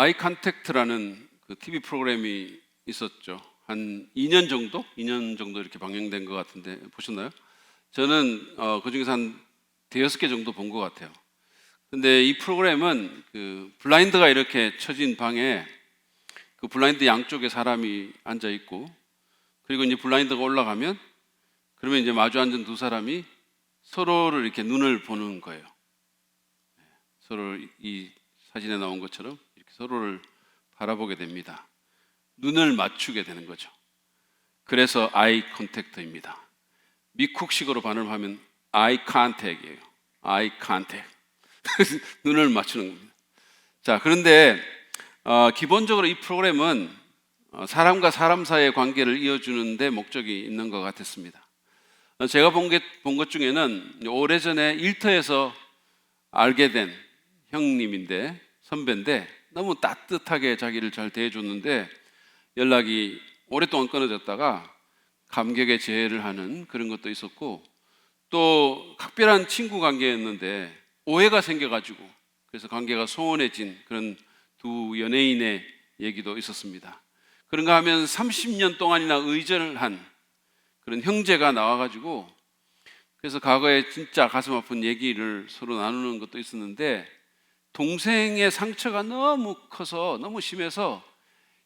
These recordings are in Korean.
아이 컨택트라는 그 TV 프로그램이 있었죠. 한 2년 정도? 2년 정도 이렇게 방영된 것 같은데 보셨나요? 저는 그 중에서 한 대여섯 개 정도 본 것 같아요. 근데 이 프로그램은 그 블라인드가 이렇게 쳐진 방에 그 블라인드 양쪽에 사람이 앉아 있고, 그리고 이제 블라인드가 올라가면 그러면 이제 마주 앉은 두 사람이 서로를 이렇게 눈을 보는 거예요. 서로 이 사진에 나온 것처럼 이렇게 서로를 바라보게 됩니다. 눈을 맞추게 되는 거죠. 그래서 아이 컨택트입니다. 미국식으로 발음하면 아이 컨택이에요. 아이 컨택. 눈을 맞추는 겁니다. 자, 그런데 기본적으로 이 프로그램은 사람과 사람 사이의 관계를 이어주는 데 목적이 있는 것 같았습니다. 제가 본 것 중에는 오래전에 일터에서 알게 된 형님인데, 선배인데 너무 따뜻하게 자기를 잘 대해줬는데 연락이 오랫동안 끊어졌다가 감격의 재회를 하는 그런 것도 있었고, 또 각별한 친구 관계였는데 오해가 생겨가지고 그래서 관계가 소원해진 그런 두 연예인의 얘기도 있었습니다. 그런가 하면 30년 동안이나 의절한 그런 형제가 나와가지고 그래서 과거에 진짜 가슴 아픈 얘기를 서로 나누는 것도 있었는데, 동생의 상처가 너무 커서 너무 심해서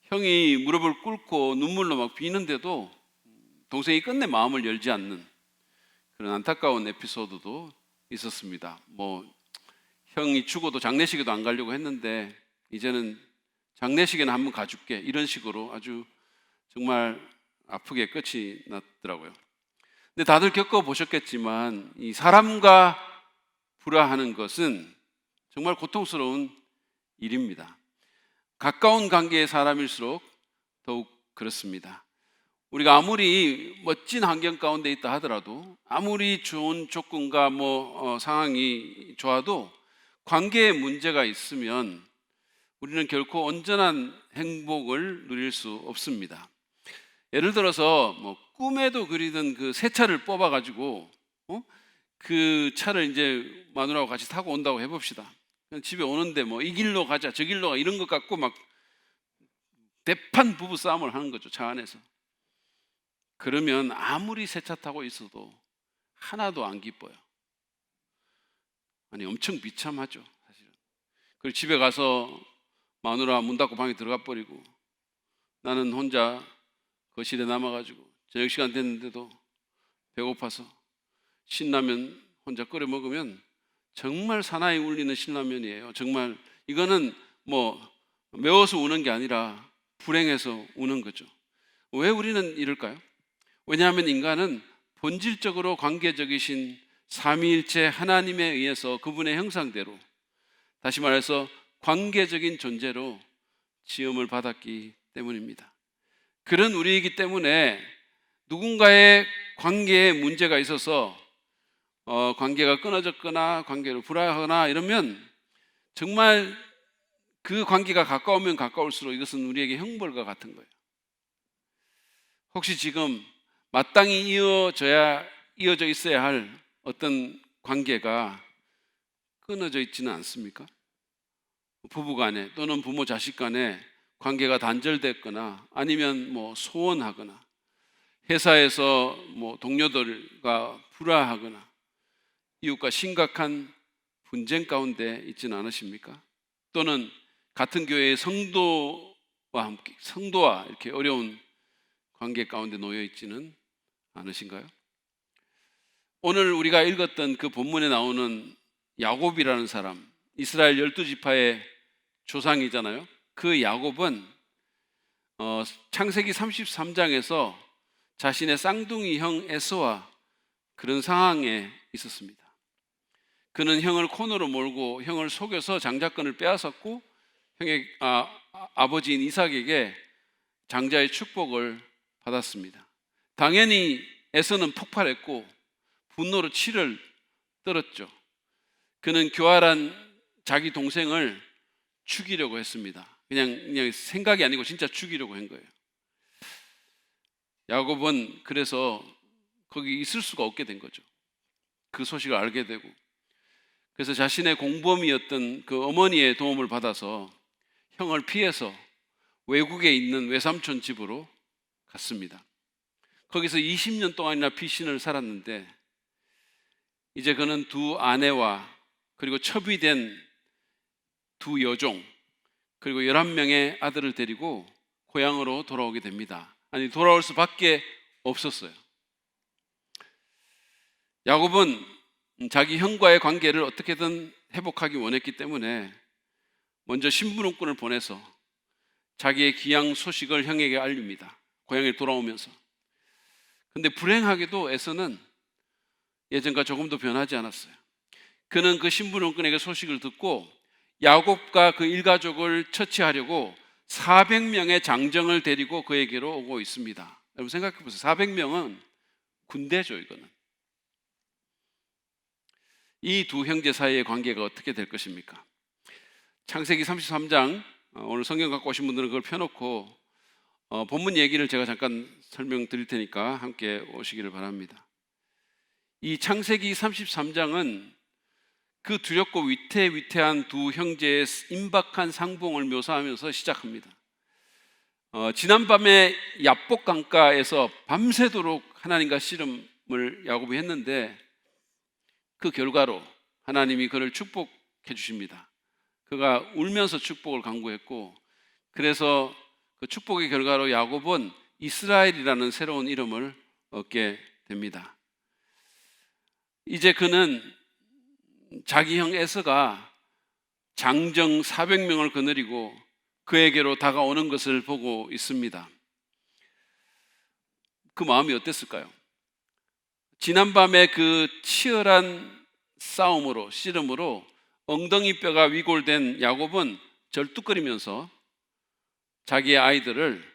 형이 무릎을 꿇고 눈물로 막 비는데도 동생이 끝내 마음을 열지 않는 그런 안타까운 에피소드도 있었습니다. 뭐 형이 죽어도 장례식에도 안 가려고 했는데 이제는 장례식에는 한번 가줄게, 이런 식으로 아주 정말 아프게 끝이 났더라고요. 근데 다들 겪어보셨겠지만 이 사람과 불화하는 것은 정말 고통스러운 일입니다. 가까운 관계의 사람일수록 더욱 그렇습니다. 우리가 아무리 멋진 환경 가운데 있다 하더라도, 아무리 좋은 조건과 상황이 좋아도 관계에 문제가 있으면 우리는 결코 온전한 행복을 누릴 수 없습니다. 예를 들어서 꿈에도 그리던 그 새 차를 뽑아가지고 그 차를 이제 마누라하고 같이 타고 온다고 해봅시다. 집에 오는데 이 길로 가자 저 길로 가 이런 것 같고 막 대판 부부 싸움을 하는 거죠, 차 안에서. 그러면 아무리 새 차 타고 있어도 하나도 안 기뻐요. 아니, 엄청 비참하죠, 사실은. 그리고 집에 가서 마누라 문 닫고 방에 들어가 버리고 나는 혼자 거실에 남아가지고 저녁 시간 됐는데도 배고파서 신라면 혼자 끓여 먹으면 정말 사나이 울리는 신라면이에요. 정말 이거는 매워서 우는 게 아니라 불행해서 우는 거죠. 왜 우리는 이럴까요? 왜냐하면 인간은 본질적으로 관계적이신 삼위일체 하나님에 의해서 그분의 형상대로, 다시 말해서 관계적인 존재로 지음을 받았기 때문입니다. 그런 우리이기 때문에 누군가의 관계에 문제가 있어서 관계가 끊어졌거나 관계를 불화하거나 이러면 정말 그 관계가 가까우면 가까울수록 이것은 우리에게 형벌과 같은 거예요. 혹시 지금 마땅히 이어져 있어야 할 어떤 관계가 끊어져 있지는 않습니까? 부부간에 또는 부모 자식 간에 관계가 단절됐거나 아니면 소원하거나 회사에서 동료들과 불화하거나 이웃과 심각한 분쟁 가운데 있지는 않으십니까? 또는 같은 교회의 성도와 이렇게 어려운 관계 가운데 놓여 있지는 않으신가요? 오늘 우리가 읽었던 그 본문에 나오는 야곱이라는 사람, 이스라엘 12지파의 조상이잖아요. 그 야곱은 창세기 33장에서 자신의 쌍둥이 형 에서와 그런 상황에 있었습니다. 그는 형을 코너로 몰고 형을 속여서 장자권을 빼앗았고 형의 아버지인 이삭에게 장자의 축복을 받았습니다. 당연히 에서는 폭발했고 분노로 치를 떨었죠. 그는 교활한 자기 동생을 죽이려고 했습니다. 그냥 생각이 아니고 진짜 죽이려고 한 거예요. 야곱은 그래서 거기 있을 수가 없게 된 거죠. 그 소식을 알게 되고, 그래서 자신의 공범이었던 그 어머니의 도움을 받아서 형을 피해서 외국에 있는 외삼촌 집으로 갔습니다. 거기서 20년 동안이나 피신을 살았는데 이제 그는 두 아내와 그리고 첩이된 두 여종 그리고 11명의 아들을 데리고 고향으로 돌아오게 됩니다. 아니, 돌아올 수밖에 없었어요. 야곱은 자기 형과의 관계를 어떻게든 회복하기 원했기 때문에 먼저 신부름꾼을 보내서 자기의 귀양 소식을 형에게 알립니다. 고향에 돌아오면서. 근데 불행하게도 에서는 예전과 조금도 변하지 않았어요. 그는 그 신부름꾼에게 소식을 듣고 야곱과 그 일가족을 처치하려고 400명의 장정을 데리고 그에게로 오고 있습니다. 여러분 생각해 보세요. 400명은 군대죠, 이거는. 이 두 형제 사이의 관계가 어떻게 될 것입니까? 창세기 33장, 오늘 성경 갖고 오신 분들은 그걸 펴놓고 본문 얘기를 제가 잠깐 설명드릴 테니까 함께 오시기를 바랍니다. 이 창세기 33장은 그 두렵고 위태위태한 두 형제의 임박한 상봉을 묘사하면서 시작합니다. 지난밤에 야복 강가에서 밤새도록 하나님과 씨름을 야곱이 했는데 그 결과로 하나님이 그를 축복해 주십니다. 그가 울면서 축복을 간구했고, 그래서 그 축복의 결과로 야곱은 이스라엘이라는 새로운 이름을 얻게 됩니다. 이제 그는 자기 형 에서가 장정 400명을 거느리고 그에게로 다가오는 것을 보고 있습니다. 그 마음이 어땠을까요? 지난밤에 그 치열한 싸움으로, 씨름으로 엉덩이 뼈가 위골된 야곱은 절뚝거리면서 자기의 아이들을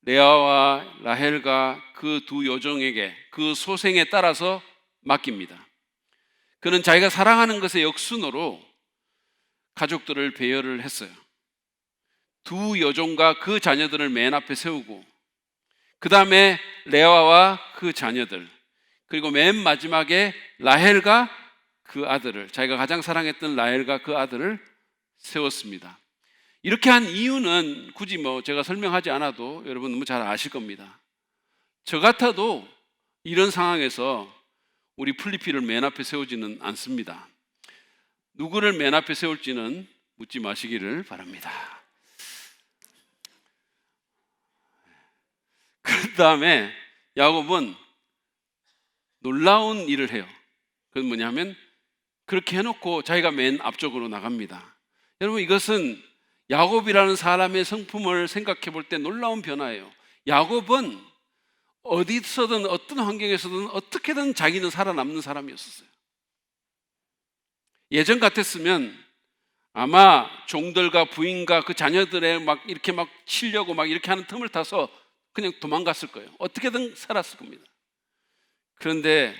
레아와 라헬과 그 두 여종에게, 그 소생에 따라서 맡깁니다. 그는 자기가 사랑하는 것의 역순으로 가족들을 배열을 했어요. 두 여종과 그 자녀들을 맨 앞에 세우고, 그 다음에 레아와 그 자녀들, 그리고 맨 마지막에 라헬과 그 아들을, 자기가 가장 사랑했던 라헬과 그 아들을 세웠습니다. 이렇게 한 이유는 굳이 제가 설명하지 않아도 여러분 너무 잘 아실 겁니다. 저 같아도 이런 상황에서 우리 플리피를 맨 앞에 세우지는 않습니다. 누구를 맨 앞에 세울지는 묻지 마시기를 바랍니다. 그 다음에 야곱은 놀라운 일을 해요. 그건 뭐냐면 그렇게 해놓고 자기가 맨 앞쪽으로 나갑니다. 여러분, 이것은 야곱이라는 사람의 성품을 생각해 볼 때 놀라운 변화예요. 야곱은 어디서든 어떤 환경에서든 어떻게든 자기는 살아남는 사람이었어요. 예전 같았으면 아마 종들과 부인과 그 자녀들의 이렇게 치려고 이렇게 하는 틈을 타서 그냥 도망갔을 거예요. 어떻게든 살았을 겁니다. 그런데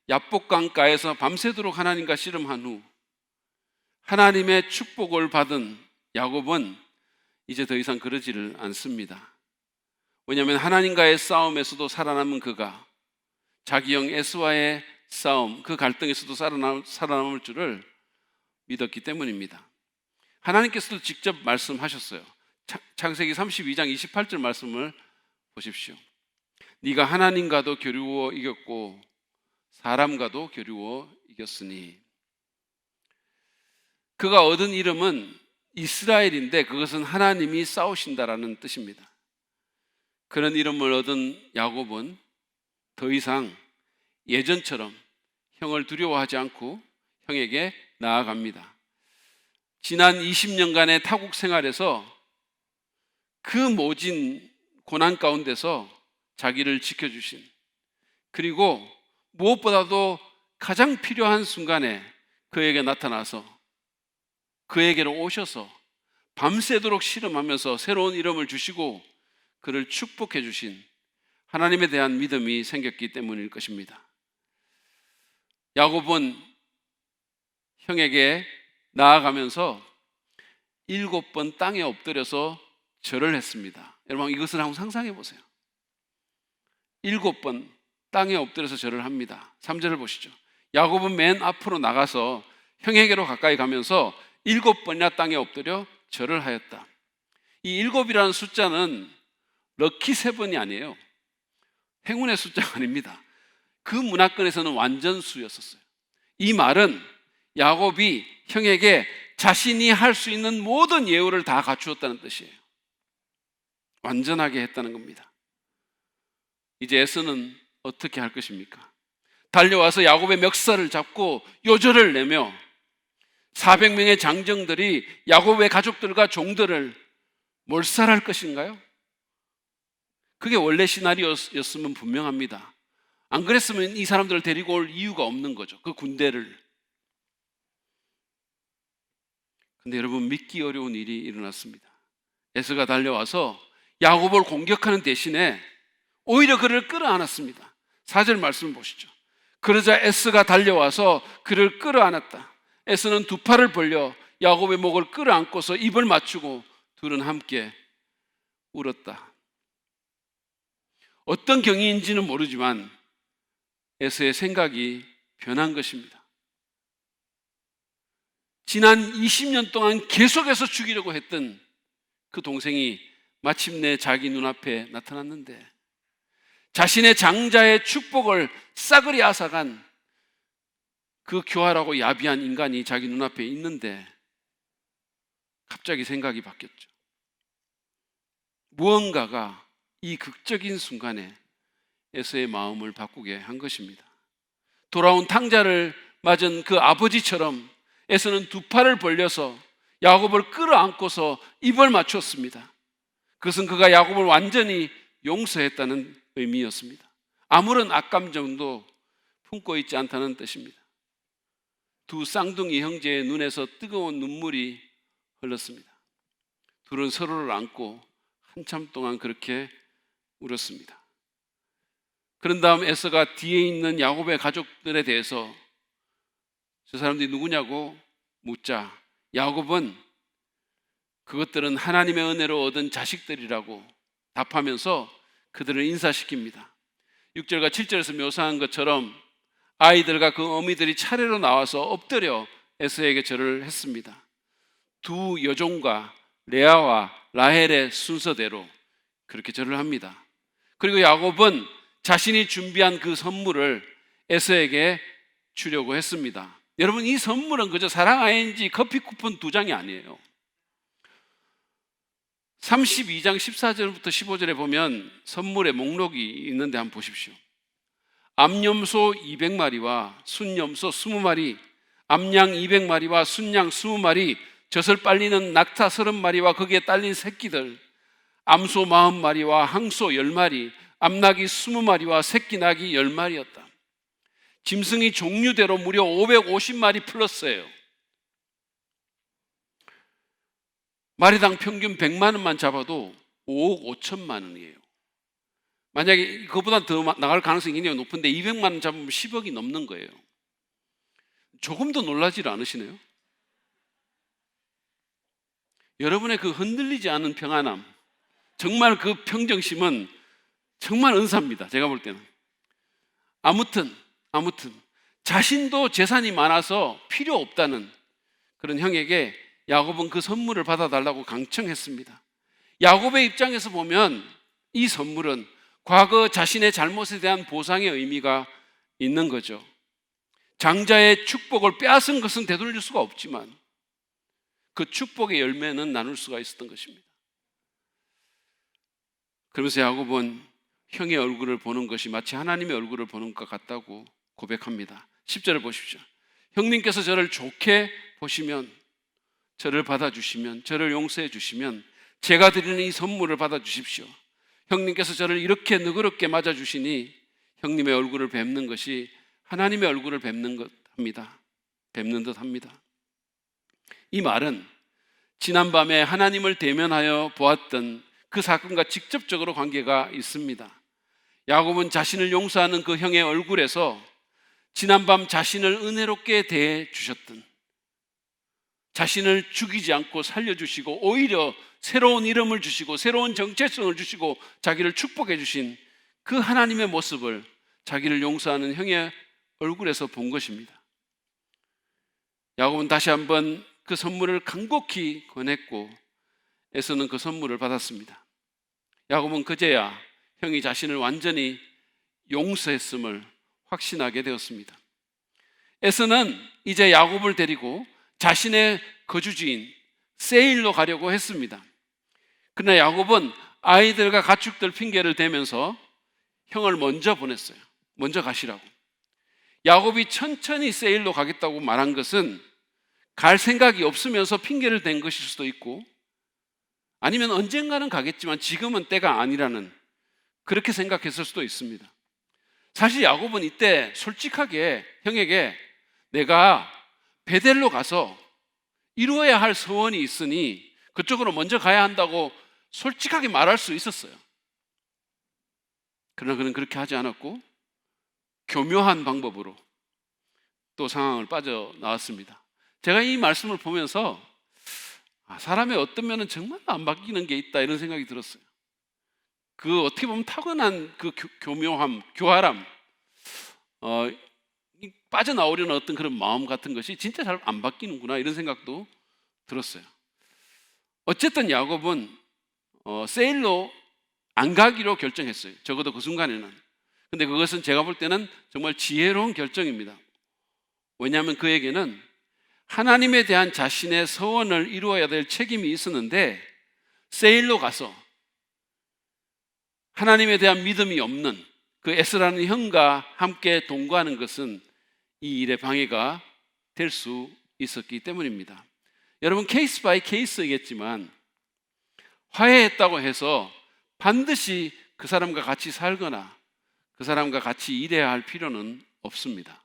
야복강가에서 밤새도록 하나님과 씨름한 후 하나님의 축복을 받은 야곱은 이제 더 이상 그러지를 않습니다. 왜냐하면 하나님과의 싸움에서도 살아남은 그가 자기 형 에서와의 싸움, 그 갈등에서도 살아남을 줄을 믿었기 때문입니다. 하나님께서도 직접 말씀하셨어요. 창세기 32장 28절 말씀을 보십시오. 네가 하나님과도 겨루어 이겼고 사람과도 겨루어 이겼으니. 그가 얻은 이름은 이스라엘인데 그것은 하나님이 싸우신다라는 뜻입니다. 그런 이름을 얻은 야곱은 더 이상 예전처럼 형을 두려워하지 않고 형에게 나아갑니다. 지난 20년간의 타국 생활에서 그 모진 고난 가운데서 자기를 지켜주신, 그리고 무엇보다도 가장 필요한 순간에 그에게 나타나서 그에게로 오셔서 밤새도록 씨름하면서 새로운 이름을 주시고 그를 축복해 주신 하나님에 대한 믿음이 생겼기 때문일 것입니다. 야곱은 형에게 나아가면서 7번 땅에 엎드려서 절을 했습니다. 여러분, 이것을 한번 상상해 보세요. 7번 땅에 엎드려서 절을 합니다. 3절을 보시죠. 야곱은 맨 앞으로 나가서 형에게로 가까이 가면서 7번이나 땅에 엎드려 절을 하였다. 이 7이라는 숫자는 럭키 7이 아니에요. 행운의 숫자가 아닙니다. 그 문화권에서는 완전수였었어요. 이 말은 야곱이 형에게 자신이 할 수 있는 모든 예우를 다 갖추었다는 뜻이에요. 완전하게 했다는 겁니다. 이제 에서는 어떻게 할 것입니까? 달려와서 야곱의 멱살을 잡고 요절을 내며 400명의 장정들이 야곱의 가족들과 종들을 몰살할 것인가요? 그게 원래 시나리오였으면 분명합니다. 안 그랬으면 이 사람들을 데리고 올 이유가 없는 거죠. 그 군대를. 근데 여러분, 믿기 어려운 일이 일어났습니다. 에서가 달려와서 야곱을 공격하는 대신에 오히려 그를 끌어안았습니다. 4절 말씀을 보시죠. 그러자 에서가 달려와서 그를 끌어안았다. 에서는 두 팔을 벌려 야곱의 목을 끌어안고서 입을 맞추고 둘은 함께 울었다. 어떤 경위인지는 모르지만 에서의 생각이 변한 것입니다. 지난 20년 동안 계속해서 죽이려고 했던 그 동생이 마침내 자기 눈앞에 나타났는데, 자신의 장자의 축복을 싸그리 앗아간 그 교활하고 야비한 인간이 자기 눈앞에 있는데 갑자기 생각이 바뀌었죠. 무언가가 이 극적인 순간에 에서의 마음을 바꾸게 한 것입니다. 돌아온 탕자를 맞은 그 아버지처럼 에서는 두 팔을 벌려서 야곱을 끌어안고서 입을 맞췄습니다. 그것은 그가 야곱을 완전히 용서했다는 의미였습니다. 아무런 악감정도 품고 있지 않다는 뜻입니다. 두 쌍둥이 형제의 눈에서 뜨거운 눈물이 흘렀습니다. 둘은 서로를 안고 한참 동안 그렇게 울었습니다. 그런 다음 에서가 뒤에 있는 야곱의 가족들에 대해서 저 사람들이 누구냐고 묻자 야곱은 그것들은 하나님의 은혜로 얻은 자식들이라고 답하면서 그들을 인사시킵니다. 6절과 7절에서 묘사한 것처럼 아이들과 그 어미들이 차례로 나와서 엎드려 에서에게 절을 했습니다. 두 여종과 레아와 라헬의 순서대로 그렇게 절을 합니다. 그리고 야곱은 자신이 준비한 그 선물을 에서에게 주려고 했습니다. 여러분, 이 선물은 그저 사랑 ING 커피 쿠폰 2장이 아니에요. 32장 14절부터 15절에 보면 선물의 목록이 있는데 한번 보십시오. 암염소 200마리와 순염소 20마리, 암양 200마리와 순양 20마리, 젖을 빨리는 낙타 30마리와 거기에 딸린 새끼들, 암소 40마리와 항소 10마리, 암낙이 20마리와 새끼 낙이 10마리였다. 짐승이 종류대로 무려 550마리 플러스예요. 마리당 평균 100만 원만 잡아도 5억 5천만 원이에요. 만약에 그보다 더 나갈 가능성이 굉장히 높은데 200만 원 잡으면 10억이 넘는 거예요. 조금도 놀라지 않으시네요? 여러분의 그 흔들리지 않은 평안함, 정말 그 평정심은 정말 은사입니다. 제가 볼 때는. 아무튼 자신도 재산이 많아서 필요 없다는 그런 형에게 야곱은 그 선물을 받아달라고 강청했습니다. 야곱의 입장에서 보면 이 선물은 과거 자신의 잘못에 대한 보상의 의미가 있는 거죠. 장자의 축복을 빼앗은 것은 되돌릴 수가 없지만 그 축복의 열매는 나눌 수가 있었던 것입니다. 그러면서 야곱은 형의 얼굴을 보는 것이 마치 하나님의 얼굴을 보는 것 같다고 고백합니다. 10절을 보십시오. 형님께서 저를 좋게 보시면, 저를 받아주시면, 저를 용서해 주시면 제가 드리는 이 선물을 받아주십시오. 형님께서 저를 이렇게 너그럽게 맞아주시니 형님의 얼굴을 뵙는 것이 하나님의 얼굴을 뵙는 듯 합니다. 이 말은 지난밤에 하나님을 대면하여 보았던 그 사건과 직접적으로 관계가 있습니다. 야곱은 자신을 용서하는 그 형의 얼굴에서 지난밤 자신을 은혜롭게 대해 주셨던, 자신을 죽이지 않고 살려주시고 오히려 새로운 이름을 주시고 새로운 정체성을 주시고 자기를 축복해 주신 그 하나님의 모습을 자기를 용서하는 형의 얼굴에서 본 것입니다. 야곱은 다시 한번 그 선물을 간곡히 권했고 에서는 그 선물을 받았습니다. 야곱은 그제야 형이 자신을 완전히 용서했음을 확신하게 되었습니다. 에서는 이제 야곱을 데리고 자신의 거주지인 세일로 가려고 했습니다. 그러나 야곱은 아이들과 가축들 핑계를 대면서 형을 먼저 보냈어요. 먼저 가시라고. 야곱이 천천히 세일로 가겠다고 말한 것은 갈 생각이 없으면서 핑계를 댄 것일 수도 있고, 아니면 언젠가는 가겠지만 지금은 때가 아니라는, 그렇게 생각했을 수도 있습니다. 사실 야곱은 이때 솔직하게 형에게 내가 베델로 가서 이루어야 할 소원이 있으니 그쪽으로 먼저 가야 한다고 솔직하게 말할 수 있었어요. 그러나 그는 그렇게 하지 않았고 교묘한 방법으로 또 상황을 빠져나왔습니다. 제가 이 말씀을 보면서 사람의 어떤 면은 정말 안 바뀌는 게 있다, 이런 생각이 들었어요. 그 어떻게 보면 타고난 그 교묘함, 교활함, 빠져나오려는 어떤 그런 마음 같은 것이 진짜 잘 안 바뀌는구나, 이런 생각도 들었어요. 어쨌든 야곱은 세일로 안 가기로 결정했어요. 적어도 그 순간에는. 근데 그것은 제가 볼 때는 정말 지혜로운 결정입니다. 왜냐하면 그에게는 하나님에 대한 자신의 서원을 이루어야 될 책임이 있었는데, 세일로 가서 하나님에 대한 믿음이 없는 그 에스라는 형과 함께 동거하는 것은 이 일의 방해가 될 수 있었기 때문입니다. 여러분, 케이스 바이 케이스이겠지만 화해했다고 해서 반드시 그 사람과 같이 살거나 그 사람과 같이 일해야 할 필요는 없습니다.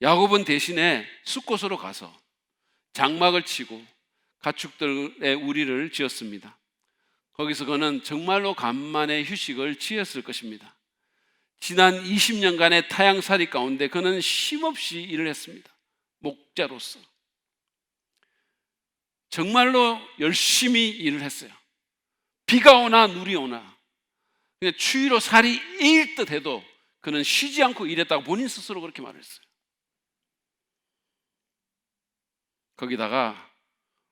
야곱은 대신에 숫곳으로 가서 장막을 치고 가축들의 우리를 지었습니다. 거기서 그는 정말로 간만에 휴식을 취했을 것입니다. 지난 20년간의 타향살이 가운데 그는 쉼없이 일을 했습니다. 목자로서 정말로 열심히 일을 했어요. 비가 오나 눈이 오나 그냥 추위로 살이 일 듯 해도 그는 쉬지 않고 일했다고 본인 스스로 그렇게 말했어요. 거기다가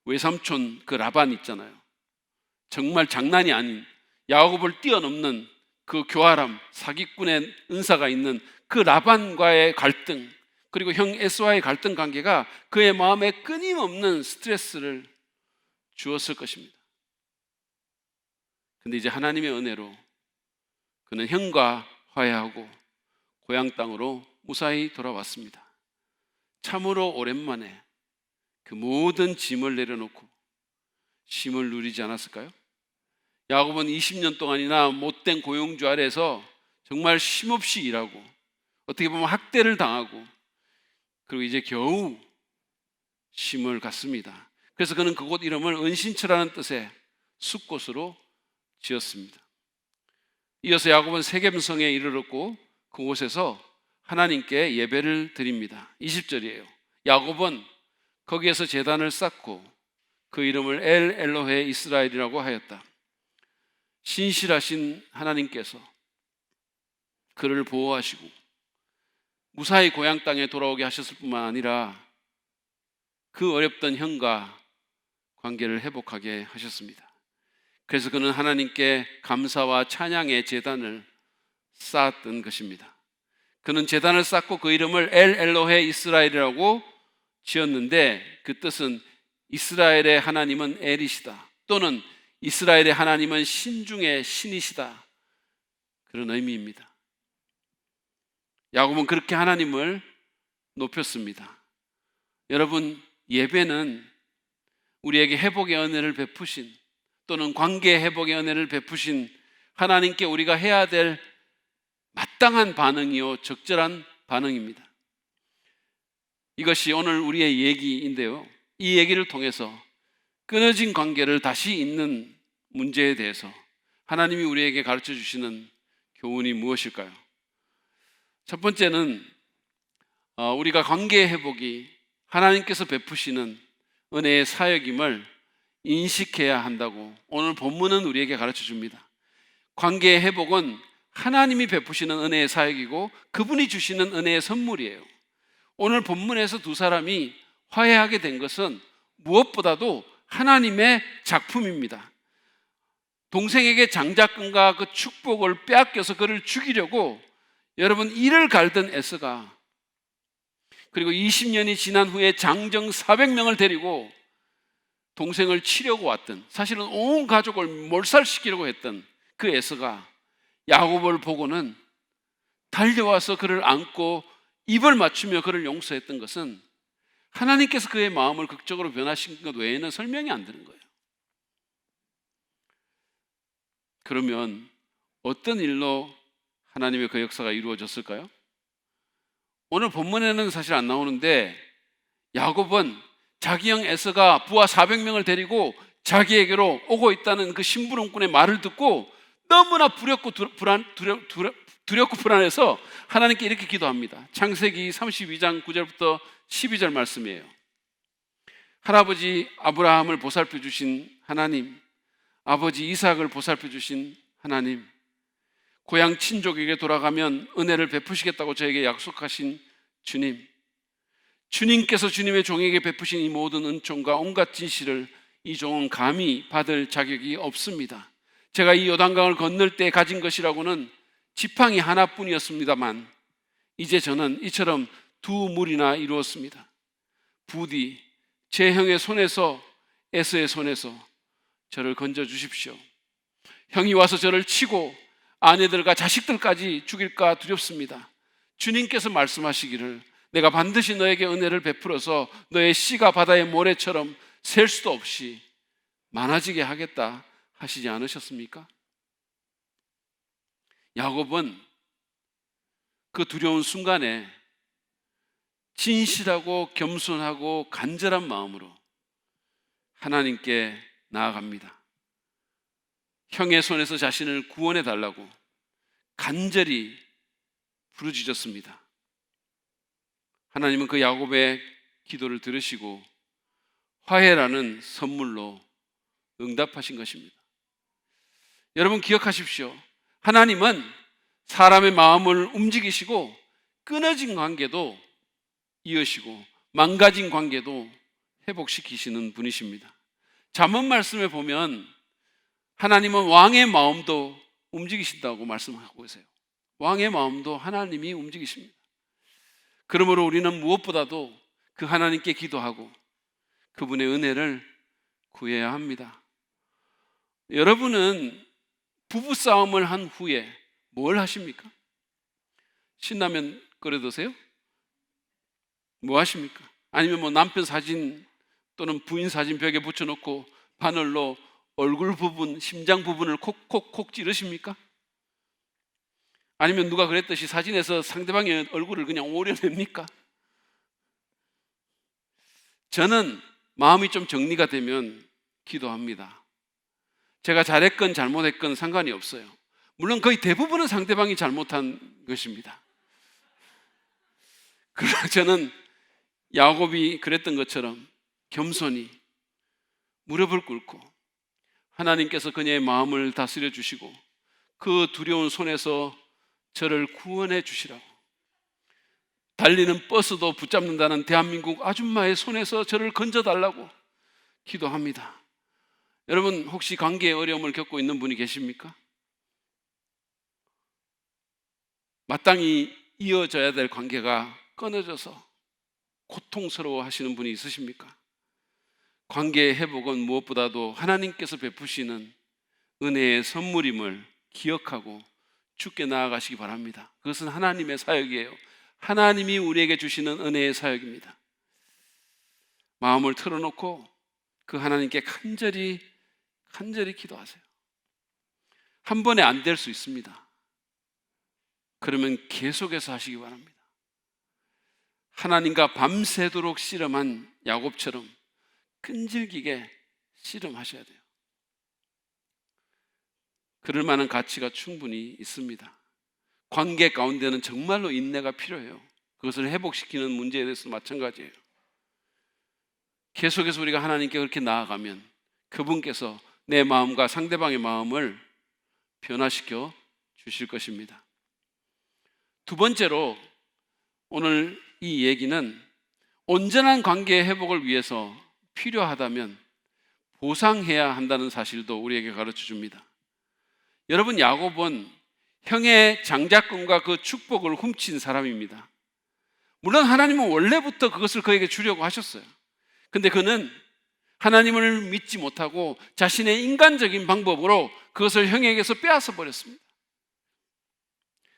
외삼촌 그 라반 있잖아요. 정말 장난이 아닌 야곱을 뛰어넘는 그 교활함, 사기꾼의 은사가 있는 그 라반과의 갈등, 그리고 형 에스와의 갈등 관계가 그의 마음에 끊임없는 스트레스를 주었을 것입니다. 근데 이제 하나님의 은혜로 그는 형과 화해하고 고향 땅으로 무사히 돌아왔습니다. 참으로 오랜만에 그 모든 짐을 내려놓고 쉼을 누리지 않았을까요? 야곱은 20년 동안이나 못된 고용주 아래에서 정말 쉼없이 일하고 어떻게 보면 학대를 당하고 그리고 이제 겨우 쉼을 갖습니다. 그래서 그는 그곳 이름을 은신처라는 뜻의 숫곳으로 지었습니다. 이어서 야곱은 세겜성에 이르렀고 그곳에서 하나님께 예배를 드립니다. 20절이에요. 야곱은 거기에서 제단을 쌓고 그 이름을 엘 엘로헤 이스라엘이라고 하였다. 신실하신 하나님께서 그를 보호하시고 무사히 고향 땅에 돌아오게 하셨을 뿐만 아니라 그 어렵던 형과 관계를 회복하게 하셨습니다. 그래서 그는 하나님께 감사와 찬양의 제단을 쌓았던 것입니다. 그는 제단을 쌓고 그 이름을 엘 엘로헤 이스라엘이라고 지었는데 그 뜻은 이스라엘의 하나님은 엘이시다, 또는 이스라엘의 하나님은 신중의 신이시다, 그런 의미입니다. 야곱은 그렇게 하나님을 높였습니다. 여러분, 예배는 우리에게 회복의 은혜를 베푸신, 또는 관계 회복의 은혜를 베푸신 하나님께 우리가 해야 될 마땅한 반응이요 적절한 반응입니다. 이것이 오늘 우리의 얘기인데요, 이 얘기를 통해서 끊어진 관계를 다시 잇는 문제에 대해서 하나님이 우리에게 가르쳐 주시는 교훈이 무엇일까요? 첫 번째는 우리가 관계 회복이 하나님께서 베푸시는 은혜의 사역임을 인식해야 한다고 오늘 본문은 우리에게 가르쳐 줍니다. 관계의 회복은 하나님이 베푸시는 은혜의 사역이고 그분이 주시는 은혜의 선물이에요. 오늘 본문에서 두 사람이 화해하게 된 것은 무엇보다도 하나님의 작품입니다. 동생에게 장자권과 그 축복을 빼앗겨서 그를 죽이려고 여러분 이를 갈던 에서가, 그리고 20년이 지난 후에 장정 400명을 데리고 동생을 치려고 왔던, 사실은 온 가족을 몰살시키려고 했던 그 에서가 야곱을 보고는 달려와서 그를 안고 입을 맞추며 그를 용서했던 것은 하나님께서 그의 마음을 극적으로 변화시킨 것 외에는 설명이 안 되는 거예요. 그러면 어떤 일로 하나님의 그 역사가 이루어졌을까요? 오늘 본문에는 사실 안 나오는데 야곱은 자기 형 에서가 부하 400명을 데리고 자기에게로 오고 있다는 그 심부름꾼의 말을 듣고 너무나 두렵고 불안해서 하나님께 이렇게 기도합니다. 창세기 32장 9절부터 12절 말씀이에요. 할아버지 아브라함을 보살펴 주신 하나님, 아버지 이삭을 보살펴 주신 하나님, 고향 친족에게 돌아가면 은혜를 베푸시겠다고 저에게 약속하신 주님, 주님께서 주님의 종에게 베푸신 이 모든 은총과 온갖 진실을 이 종은 감히 받을 자격이 없습니다. 제가 이 요단강을 건널 때 가진 것이라고는 지팡이 하나뿐이었습니다만 이제 저는 이처럼 두 물이나 이루었습니다. 부디 제 형의 손에서, 에서의 손에서 저를 건져 주십시오. 형이 와서 저를 치고 아내들과 자식들까지 죽일까 두렵습니다. 주님께서 말씀하시기를 내가 반드시 너에게 은혜를 베풀어서 너의 씨가 바다의 모래처럼 셀 수도 없이 많아지게 하겠다 하시지 않으셨습니까? 야곱은 그 두려운 순간에 진실하고 겸손하고 간절한 마음으로 하나님께 나아갑니다. 형의 손에서 자신을 구원해 달라고 간절히 부르짖었습니다. 하나님은 그 야곱의 기도를 들으시고 화해라는 선물로 응답하신 것입니다. 여러분 기억하십시오. 하나님은 사람의 마음을 움직이시고 끊어진 관계도 이으시고 망가진 관계도 회복시키시는 분이십니다. 잠언 말씀에 보면 하나님은 왕의 마음도 움직이신다고 말씀하고 계세요. 왕의 마음도 하나님이 움직이십니다. 그러므로 우리는 무엇보다도 그 하나님께 기도하고 그분의 은혜를 구해야 합니다. 여러분은 부부싸움을 한 후에 뭘 하십니까? 신라면 끓여 드세요? 뭐 하십니까? 아니면 뭐 남편 사진 또는 부인 사진 벽에 붙여놓고 바늘로 얼굴 부분, 심장 부분을 콕콕콕 찌르십니까? 아니면 누가 그랬듯이 사진에서 상대방의 얼굴을 그냥 오려냅니까? 저는 마음이 좀 정리가 되면 기도합니다. 제가 잘했건 잘못했건 상관이 없어요. 물론 거의 대부분은 상대방이 잘못한 것입니다. 그러나 저는 야곱이 그랬던 것처럼 겸손히 무릎을 꿇고 하나님께서 그녀의 마음을 다스려 주시고 그 두려운 손에서 저를 구원해 주시라고, 달리는 버스도 붙잡는다는 대한민국 아줌마의 손에서 저를 건져달라고 기도합니다. 여러분 혹시 관계에 어려움을 겪고 있는 분이 계십니까? 마땅히 이어져야 될 관계가 끊어져서 고통스러워 하시는 분이 있으십니까? 관계의 회복은 무엇보다도 하나님께서 베푸시는 은혜의 선물임을 기억하고 주께 나아가시기 바랍니다. 그것은 하나님의 사역이에요. 하나님이 우리에게 주시는 은혜의 사역입니다. 마음을 틀어놓고 그 하나님께 간절히 기도하세요. 한 번에 안 될 수 있습니다. 그러면 계속해서 하시기 바랍니다. 하나님과 밤새도록 씨름한 야곱처럼 끈질기게 씨름하셔야 돼요. 그럴 만한 가치가 충분히 있습니다. 관계 가운데는 정말로 인내가 필요해요. 그것을 회복시키는 문제에 대해서도 마찬가지예요. 계속해서 우리가 하나님께 그렇게 나아가면 그분께서 내 마음과 상대방의 마음을 변화시켜 주실 것입니다. 두 번째로 오늘 이 얘기는 온전한 관계 회복을 위해서 필요하다면 보상해야 한다는 사실도 우리에게 가르쳐 줍니다. 여러분, 야곱은 형의 장자권과 그 축복을 훔친 사람입니다. 물론 하나님은 원래부터 그것을 그에게 주려고 하셨어요. 근데 그는 하나님을 믿지 못하고 자신의 인간적인 방법으로 그것을 형에게서 빼앗아 버렸습니다.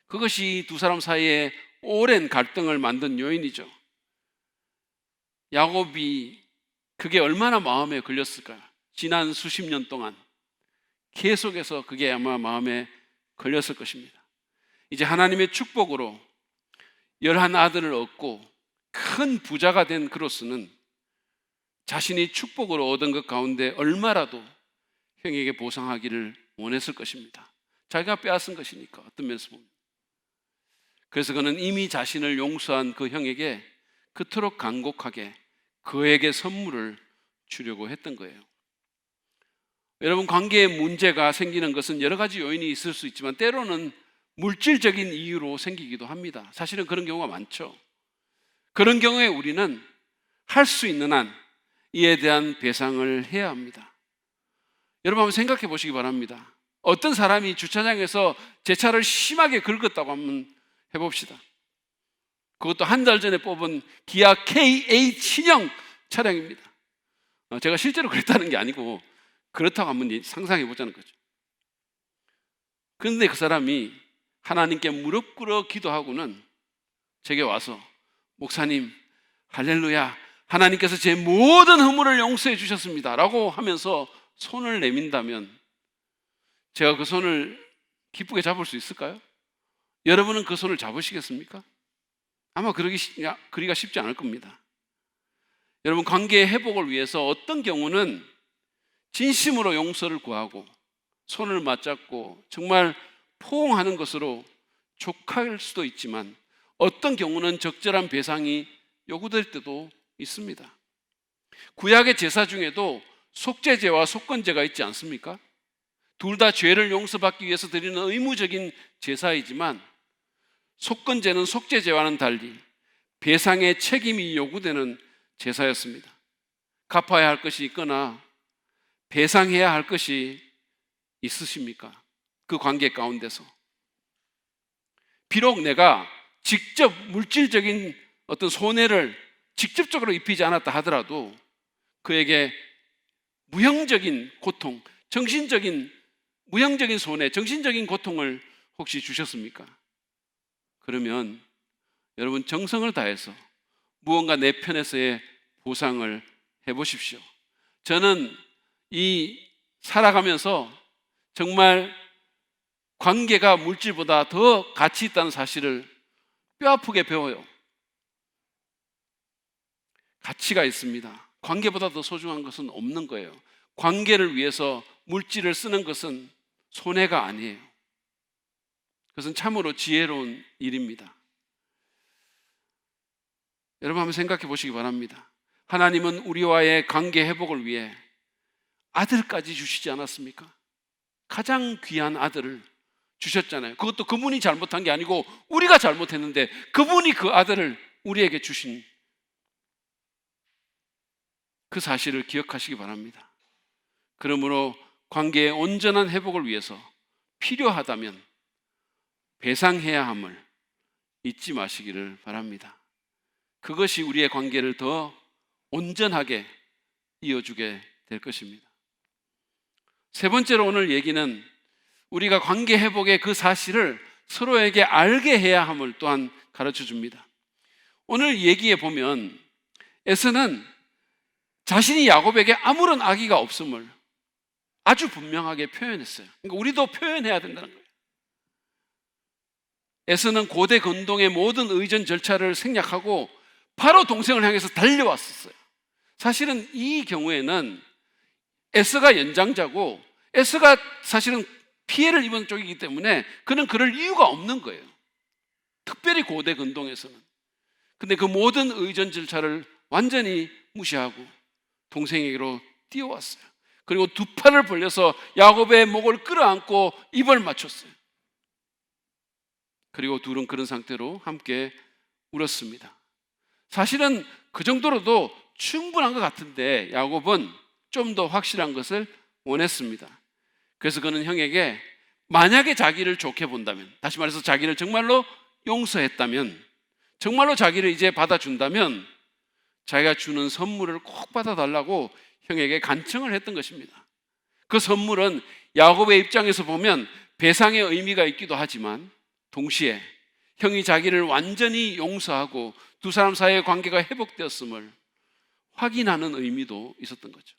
그것이 두 사람 사이에 오랜 갈등을 만든 요인이죠. 야곱이 그게 얼마나 마음에 걸렸을까요? 지난 수십 년 동안 계속해서 그게 아마 마음에 걸렸을 것입니다. 이제 하나님의 축복으로 11아들을 얻고 큰 부자가 된 그로서는 자신이 축복을 얻은 것 가운데 얼마라도 형에게 보상하기를 원했을 것입니다. 자기가 빼앗은 것이니까, 어떤 면에서 보면. 그래서 그는 이미 자신을 용서한 그 형에게 그토록 간곡하게 그에게 선물을 주려고 했던 거예요. 여러분, 관계에 문제가 생기는 것은 여러 가지 요인이 있을 수 있지만 때로는 물질적인 이유로 생기기도 합니다. 사실은 그런 경우가 많죠. 그런 경우에 우리는 할 수 있는 한 이에 대한 배상을 해야 합니다. 여러분, 한번 생각해 보시기 바랍니다. 어떤 사람이 주차장에서 제 차를 심하게 긁었다고 한번 해봅시다. 그것도 한 달 전에 뽑은 기아 KA 친형 차량입니다. 제가 실제로 그랬다는 게 아니고 그렇다고 한번 상상해 보자는 거죠. 그런데 그 사람이 하나님께 무릎 꿇어 기도하고는 제게 와서, 목사님, 할렐루야, 하나님께서 제 모든 허물을 용서해 주셨습니다 라고 하면서 손을 내민다면 제가 그 손을 기쁘게 잡을 수 있을까요? 여러분은 그 손을 잡으시겠습니까? 아마 그리가 쉽지 않을 겁니다. 여러분, 관계의 회복을 위해서 어떤 경우는 진심으로 용서를 구하고 손을 맞잡고 정말 포옹하는 것으로 족할 수도 있지만 어떤 경우는 적절한 배상이 요구될 때도 있습니다. 구약의 제사 중에도 속죄제와 속건제가 있지 않습니까? 둘 다 죄를 용서받기 위해서 드리는 의무적인 제사이지만 속건제는 속죄제와는 달리 배상의 책임이 요구되는 제사였습니다. 갚아야 할 것이 있거나 배상해야 할 것이 있으십니까? 그 관계 가운데서. 비록 내가 직접 물질적인 어떤 손해를 직접적으로 입히지 않았다 하더라도 그에게 무형적인 고통, 무형적인 손해, 정신적인 고통을 혹시 주셨습니까? 그러면 여러분, 정성을 다해서 무언가 내 편에서의 보상을 해보십시오. 저는 이 살아가면서 정말 관계가 물질보다 더 가치 있다는 사실을 뼈아프게 배워요. 가치가 있습니다. 관계보다 더 소중한 것은 없는 거예요. 관계를 위해서 물질을 쓰는 것은 손해가 아니에요. 그것은 참으로 지혜로운 일입니다. 여러분, 한번 생각해 보시기 바랍니다. 하나님은 우리와의 관계 회복을 위해 아들까지 주시지 않았습니까? 가장 귀한 아들을 주셨잖아요. 그것도 그분이 잘못한 게 아니고 우리가 잘못했는데 그분이 그 아들을 우리에게 주신 그 사실을 기억하시기 바랍니다. 그러므로 관계의 온전한 회복을 위해서 필요하다면 배상해야 함을 잊지 마시기를 바랍니다. 그것이 우리의 관계를 더 온전하게 이어주게 될 것입니다. 세 번째로 오늘 얘기는 우리가 관계 회복의 그 사실을 서로에게 알게 해야 함을 또한 가르쳐 줍니다. 오늘 얘기에 보면 에서는 자신이 야곱에게 아무런 악의가 없음을 아주 분명하게 표현했어요. 그러니까 우리도 표현해야 된다는 거예요. 에서는 고대 건동의 모든 의전 절차를 생략하고 바로 동생을 향해서 달려왔었어요. 사실은 이 경우에는 에서가 연장자고 에서가 사실은 피해를 입은 쪽이기 때문에 그는 그럴 이유가 없는 거예요. 특별히 고대 건동에서는. 근데 그 모든 의전 절차를 완전히 무시하고 동생에게로 뛰어왔어요. 그리고 두 팔을 벌려서 야곱의 목을 끌어안고 입을 맞췄어요. 그리고 둘은 그런 상태로 함께 울었습니다. 사실은 그 정도로도 충분한 것 같은데 야곱은 좀 더 확실한 것을 원했습니다. 그래서 그는 형에게 만약에 자기를 좋게 본다면, 다시 말해서 자기를 정말로 용서했다면, 정말로 자기를 이제 받아준다면 자기가 주는 선물을 꼭 받아달라고 형에게 간청을 했던 것입니다. 그 선물은 야곱의 입장에서 보면 배상의 의미가 있기도 하지만 동시에 형이 자기를 완전히 용서하고 두 사람 사이의 관계가 회복되었음을 확인하는 의미도 있었던 거죠.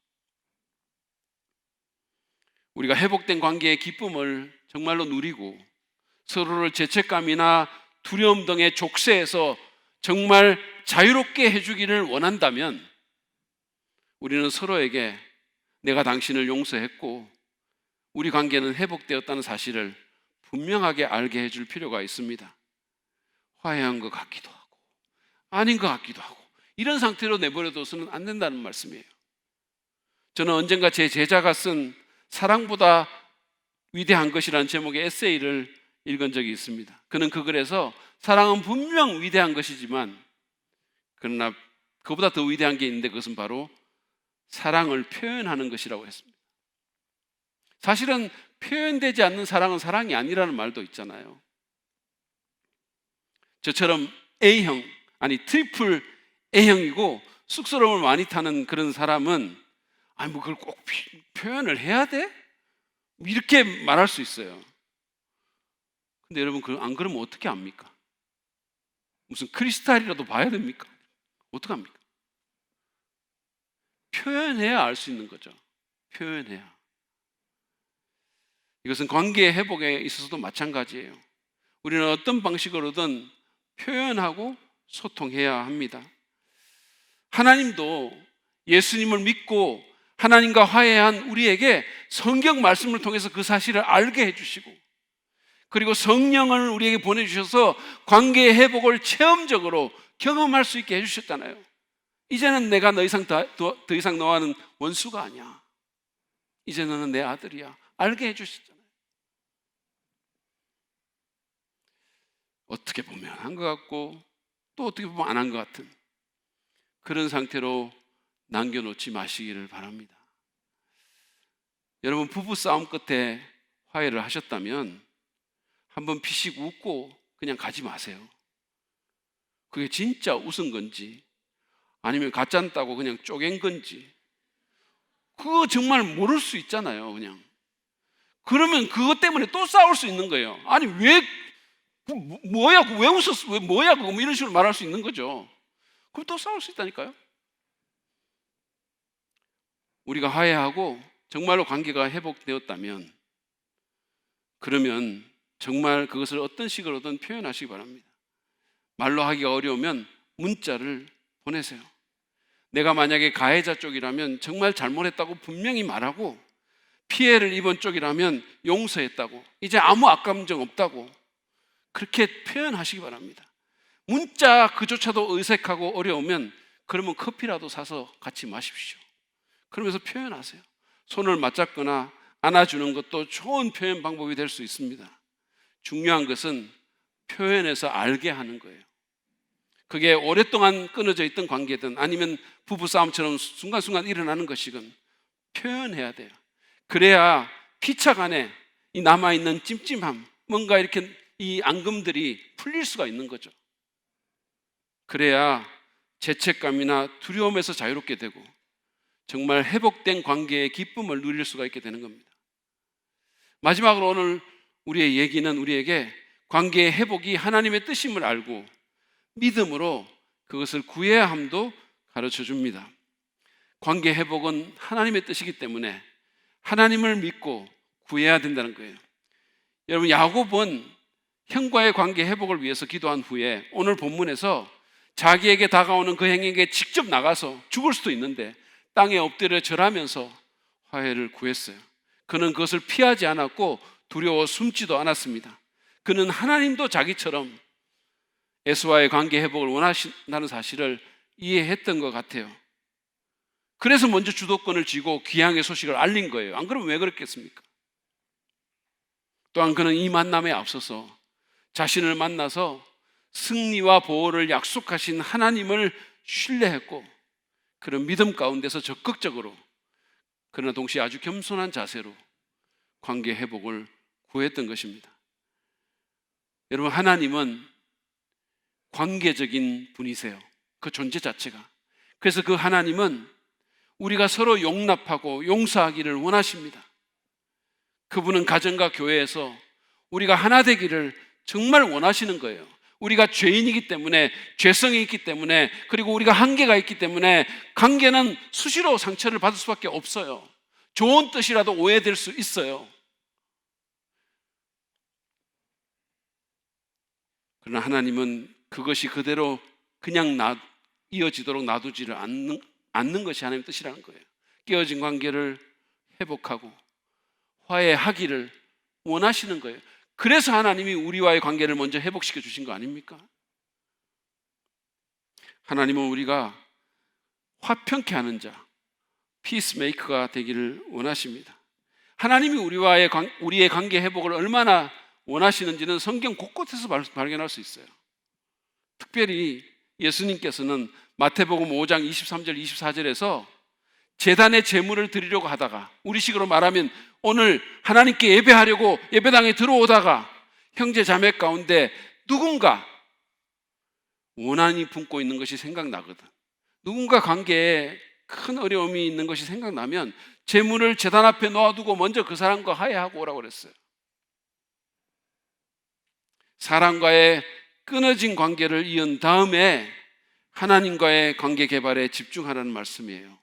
우리가 회복된 관계의 기쁨을 정말로 누리고 서로를 죄책감이나 두려움 등의 족쇄에서 정말 자유롭게 해주기를 원한다면 우리는 서로에게 내가 당신을 용서했고 우리 관계는 회복되었다는 사실을 분명하게 알게 해줄 필요가 있습니다. 화해한 것 같기도 하고 아닌 것 같기도 하고 이런 상태로 내버려둬서는 안 된다는 말씀이에요. 저는 언젠가 제 제자가 쓴 사랑보다 위대한 것이라는 제목의 에세이를 읽은 적이 있습니다. 그는 그 글에서 사랑은 분명 위대한 것이지만 그러나 그보다 더 위대한 게 있는데 그것은 바로 사랑을 표현하는 것이라고 했습니다. 사실은 표현되지 않는 사랑은 사랑이 아니라는 말도 있잖아요. 저처럼 A형, 아니 트리플 A형이고 쑥스러움을 많이 타는 그런 사람은 아니 뭐 그걸 꼭 표현을 해야 돼? 이렇게 말할 수 있어요. 근데 여러분 안 그러면 어떻게 합니까? 무슨 크리스탈이라도 봐야 됩니까? 어떻게 합니까? 표현해야 알 수 있는 거죠. 표현해야. 이것은 관계의 회복에 있어서도 마찬가지예요. 우리는 어떤 방식으로든 표현하고 소통해야 합니다. 하나님도 예수님을 믿고 하나님과 화해한 우리에게 성경 말씀을 통해서 그 사실을 알게 해주시고 그리고 성령을 우리에게 보내주셔서 관계의 회복을 체험적으로 경험할 수 있게 해주셨잖아요. 이제는 내가 더 이상 너와는 원수가 아니야. 이제 너는 내 아들이야. 알게 해주셨잖아요. 어떻게 보면 한 것 같고 또 어떻게 보면 안 한 것 같은 그런 상태로 남겨놓지 마시기를 바랍니다. 여러분 부부 싸움 끝에 화해를 하셨다면 한번 피식 웃고 그냥 가지 마세요. 그게 진짜 웃은 건지 아니면 가짜다고 그냥 쪼갠 건지 그거 정말 모를 수 있잖아요. 그냥 그러면 그것 때문에 또 싸울 수 있는 거예요. 아니 왜 뭐야 왜 웃었어? 왜 뭐야 그거 뭐 이런 식으로 말할 수 있는 거죠. 그럼 또 싸울 수 있다니까요. 우리가 화해하고 정말로 관계가 회복되었다면 그러면 정말 그것을 어떤 식으로든 표현하시기 바랍니다. 말로 하기가 어려우면 문자를 보내세요. 내가 만약에 가해자 쪽이라면 정말 잘못했다고 분명히 말하고 피해를 입은 쪽이라면 용서했다고 이제 아무 악감정 없다고 그렇게 표현하시기 바랍니다. 문자 그조차도 어색하고 어려우면 그러면 커피라도 사서 같이 마십시오. 그러면서 표현하세요. 손을 맞잡거나 안아주는 것도 좋은 표현 방법이 될 수 있습니다. 중요한 것은 표현해서 알게 하는 거예요. 그게 오랫동안 끊어져 있던 관계든 아니면 부부싸움처럼 순간순간 일어나는 것이건 표현해야 돼요. 그래야 피착 안에 이 남아있는 찜찜함, 뭔가 이렇게 이 앙금들이 풀릴 수가 있는 거죠. 그래야 죄책감이나 두려움에서 자유롭게 되고 정말 회복된 관계의 기쁨을 누릴 수가 있게 되는 겁니다. 마지막으로 오늘 우리의 얘기는 우리에게 관계의 회복이 하나님의 뜻임을 알고 믿음으로 그것을 구해야 함도 가르쳐 줍니다. 관계 회복은 하나님의 뜻이기 때문에 하나님을 믿고 구해야 된다는 거예요. 여러분 야곱은 형과의 관계 회복을 위해서 기도한 후에 오늘 본문에서 자기에게 다가오는 그 행에게 직접 나가서 죽을 수도 있는데 땅에 엎드려 절하면서 화해를 구했어요. 그는 그것을 피하지 않았고 두려워 숨지도 않았습니다. 그는 하나님도 자기처럼 에서와의 관계 회복을 원하신다는 사실을 이해했던 것 같아요. 그래서 먼저 주도권을 쥐고 귀향의 소식을 알린 거예요. 안 그러면 왜 그랬겠습니까? 또한 그는 이 만남에 앞서서 자신을 만나서 승리와 보호를 약속하신 하나님을 신뢰했고, 그런 믿음 가운데서 적극적으로, 그러나 동시에 아주 겸손한 자세로 관계 회복을 구했던 것입니다. 여러분, 하나님은 관계적인 분이세요. 그 존재 자체가. 그래서 그 하나님은 우리가 서로 용납하고 용서하기를 원하십니다. 그분은 가정과 교회에서 우리가 하나 되기를 정말 원하시는 거예요. 우리가 죄인이기 때문에, 죄성이 있기 때문에, 그리고 우리가 한계가 있기 때문에 관계는 수시로 상처를 받을 수밖에 없어요. 좋은 뜻이라도 오해될 수 있어요. 그러나 하나님은 그것이 그대로 그냥 이어지도록 놔두지를 않는 것이 하나님의 뜻이라는 거예요. 깨어진 관계를 회복하고 화해하기를 원하시는 거예요. 그래서 하나님이 우리와의 관계를 먼저 회복시켜 주신 거 아닙니까? 하나님은 우리가 화평케 하는 자, 피스메이커가 되기를 원하십니다. 하나님이 우리의 관계 회복을 얼마나 원하시는지는 성경 곳곳에서 발견할 수 있어요. 특별히 예수님께서는 마태복음 5장 23절 24절에서 제단에 제물을 드리려고 하다가, 우리식으로 말하면 오늘 하나님께 예배하려고 예배당에 들어오다가 형제 자매 가운데 누군가 원한이 품고 있는 것이 생각나거든. 누군가 관계에 큰 어려움이 있는 것이 생각나면 제물을 제단 앞에 놓아두고 먼저 그 사람과 화해하고 오라고 그랬어요. 사람과의 끊어진 관계를 이은 다음에 하나님과의 관계 개발에 집중하라는 말씀이에요.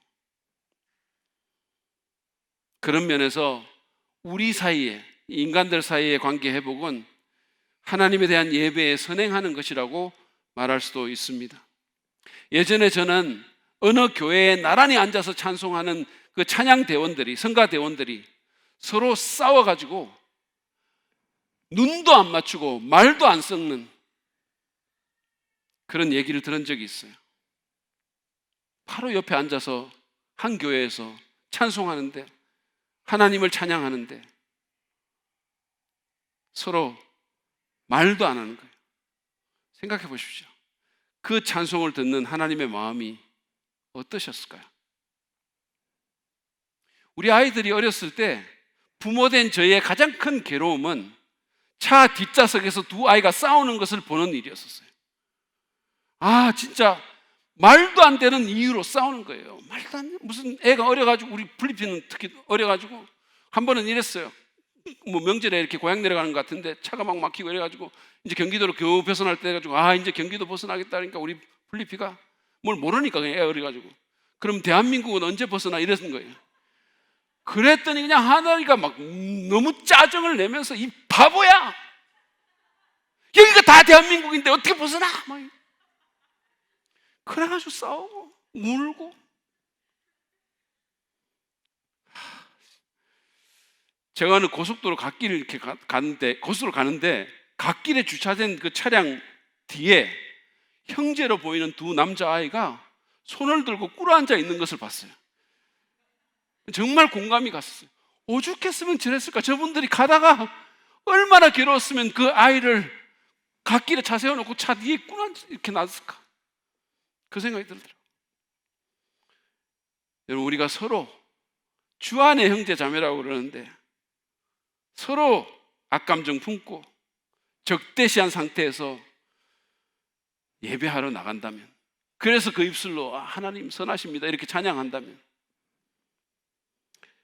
그런 면에서 우리 사이에, 인간들 사이의 관계 회복은 하나님에 대한 예배에 선행하는 것이라고 말할 수도 있습니다. 예전에 저는 어느 교회에 나란히 앉아서 찬송하는 그 찬양대원들이, 성가대원들이 서로 싸워가지고 눈도 안 맞추고 말도 안 섞는 그런 얘기를 들은 적이 있어요. 바로 옆에 앉아서 한 교회에서 찬송하는데, 하나님을 찬양하는데 서로 말도 안 하는 거예요. 생각해 보십시오. 그 찬송을 듣는 하나님의 마음이 어떠셨을까요? 우리 아이들이 어렸을 때 부모된 저희의 가장 큰 괴로움은 차 뒷좌석에서 두 아이가 싸우는 것을 보는 일이었었어요. 진짜 말도 안 되는 이유로 싸우는 거예요. 말도 안 돼. 무슨 애가 어려가지고, 우리 필리핀은 특히 어려가지고 한 번은 이랬어요. 명절에 이렇게 고향 내려가는 것 같은데 차가 막 막히고 이래가지고 이제 경기도로 겨우 벗어날 때 해가지고 이제 경기도 벗어나겠다 그러니까 우리 필리피가 뭘 모르니까 그냥 애 어려가지고, 그럼 대한민국은 언제 벗어나 이랬는 거예요. 그랬더니 그냥 하나니가 막 너무 짜증을 내면서, 이 바보야, 여기가 다 대한민국인데 어떻게 벗어나, 막 그래가지고 싸우고 울고. 제가 어느 고속도로 갓길을 이렇게 가는데, 고속도로 가는데 갓길에 주차된 그 차량 뒤에 형제로 보이는 두 남자아이가 손을 들고 꿇어앉아 있는 것을 봤어요. 정말 공감이 갔어요. 오죽했으면 저랬을까? 저분들이 가다가 얼마나 괴로웠으면 그 아이를 갓길에 차 세워놓고 차 뒤에 꿇어앉아 이렇게 놨을까? 그 생각이 들더라고요. 여러분, 우리가 서로 주 안의 형제 자매라고 그러는데 서로 악감정 품고 적대시한 상태에서 예배하러 나간다면, 그래서 그 입술로 하나님 선하십니다 이렇게 찬양한다면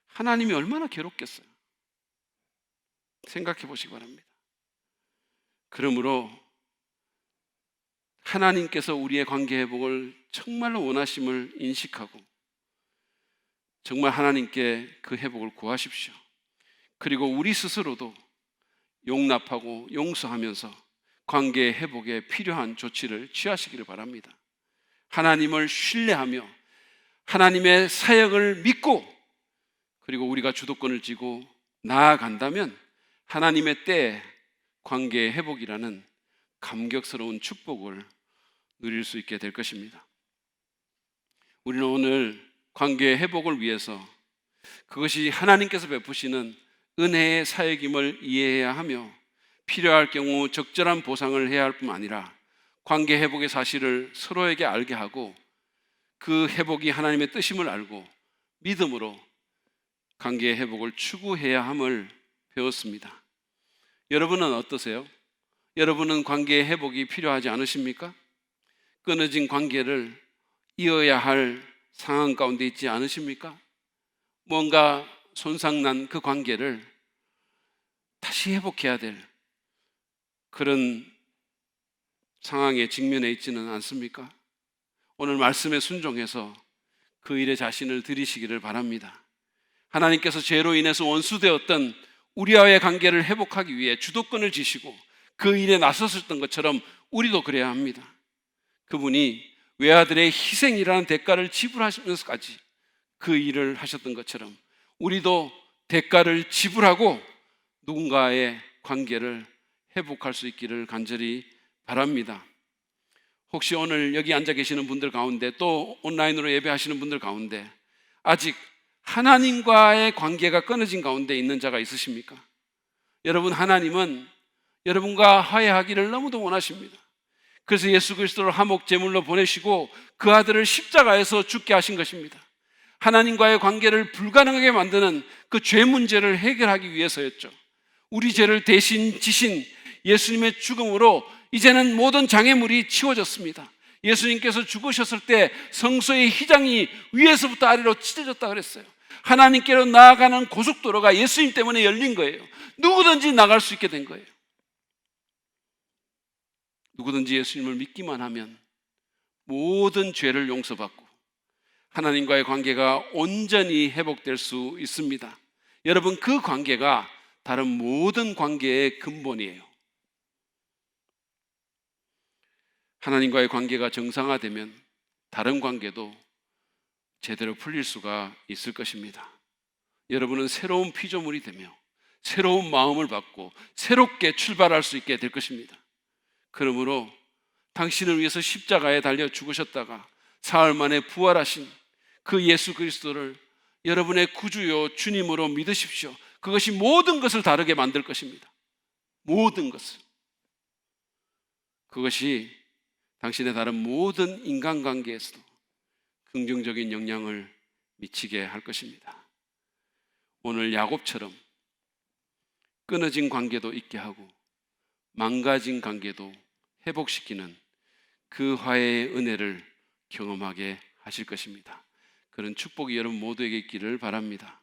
하나님이 얼마나 괴롭겠어요. 생각해 보시기 바랍니다. 그러므로 하나님께서 우리의 관계 회복을 정말로 원하심을 인식하고 정말 하나님께 그 회복을 구하십시오. 그리고 우리 스스로도 용납하고 용서하면서 관계 회복에 필요한 조치를 취하시기를 바랍니다. 하나님을 신뢰하며 하나님의 사역을 믿고, 그리고 우리가 주도권을 쥐고 나아간다면 하나님의 때에 관계 회복이라는 감격스러운 축복을 누릴 수 있게 될 것입니다. 우리는 오늘 관계 회복을 위해서 그것이 하나님께서 베푸시는 은혜의 사역임을 이해해야 하며, 필요할 경우 적절한 보상을 해야 할 뿐 아니라 관계 회복의 사실을 서로에게 알게 하고 그 회복이 하나님의 뜻임을 알고 믿음으로 관계의 회복을 추구해야 함을 배웠습니다. 여러분은 어떠세요? 여러분은 관계의 회복이 필요하지 않으십니까? 끊어진 관계를 이어야 할 상황 가운데 있지 않으십니까? 뭔가 손상난 그 관계를 다시 회복해야 될 그런 상황에 직면해 있지는 않습니까? 오늘 말씀에 순종해서 그 일에 자신을 들이시기를 바랍니다. 하나님께서 죄로 인해서 원수되었던 우리와의 관계를 회복하기 위해 주도권을 지시고 그 일에 나섰었던 것처럼 우리도 그래야 합니다. 그분이 외아들의 희생이라는 대가를 지불하시면서까지 그 일을 하셨던 것처럼 우리도 대가를 지불하고 누군가의 관계를 회복할 수 있기를 간절히 바랍니다. 혹시 오늘 여기 앉아 계시는 분들 가운데 또 온라인으로 예배하시는 분들 가운데 아직 하나님과의 관계가 끊어진 가운데 있는 자가 있으십니까? 여러분, 하나님은 여러분과 화해하기를 너무도 원하십니다. 그래서 예수 그리스도를 화목 제물로 보내시고 그 아들을 십자가에서 죽게 하신 것입니다. 하나님과의 관계를 불가능하게 만드는 그 죄 문제를 해결하기 위해서였죠. 우리 죄를 대신 지신 예수님의 죽음으로 이제는 모든 장애물이 치워졌습니다. 예수님께서 죽으셨을 때 성소의 휘장이 위에서부터 아래로 찢어졌다 그랬어요. 하나님께로 나아가는 고속도로가 예수님 때문에 열린 거예요. 누구든지 나갈 수 있게 된 거예요. 누구든지 예수님을 믿기만 하면 모든 죄를 용서받고 하나님과의 관계가 온전히 회복될 수 있습니다. 여러분, 그 관계가 다른 모든 관계의 근본이에요. 하나님과의 관계가 정상화되면 다른 관계도 제대로 풀릴 수가 있을 것입니다. 여러분은 새로운 피조물이 되며 새로운 마음을 받고 새롭게 출발할 수 있게 될 것입니다. 그러므로 당신을 위해서 십자가에 달려 죽으셨다가 사흘 만에 부활하신 그 예수 그리스도를 여러분의 구주요 주님으로 믿으십시오. 그것이 모든 것을 다르게 만들 것입니다. 모든 것을. 그것이 당신의 다른 모든 인간관계에서도 긍정적인 영향을 미치게 할 것입니다. 오늘 야곱처럼 끊어진 관계도 있게 하고 망가진 관계도 회복시키는 그 화해의 은혜를 경험하게 하실 것입니다. 그런 축복이 여러분 모두에게 있기를 바랍니다.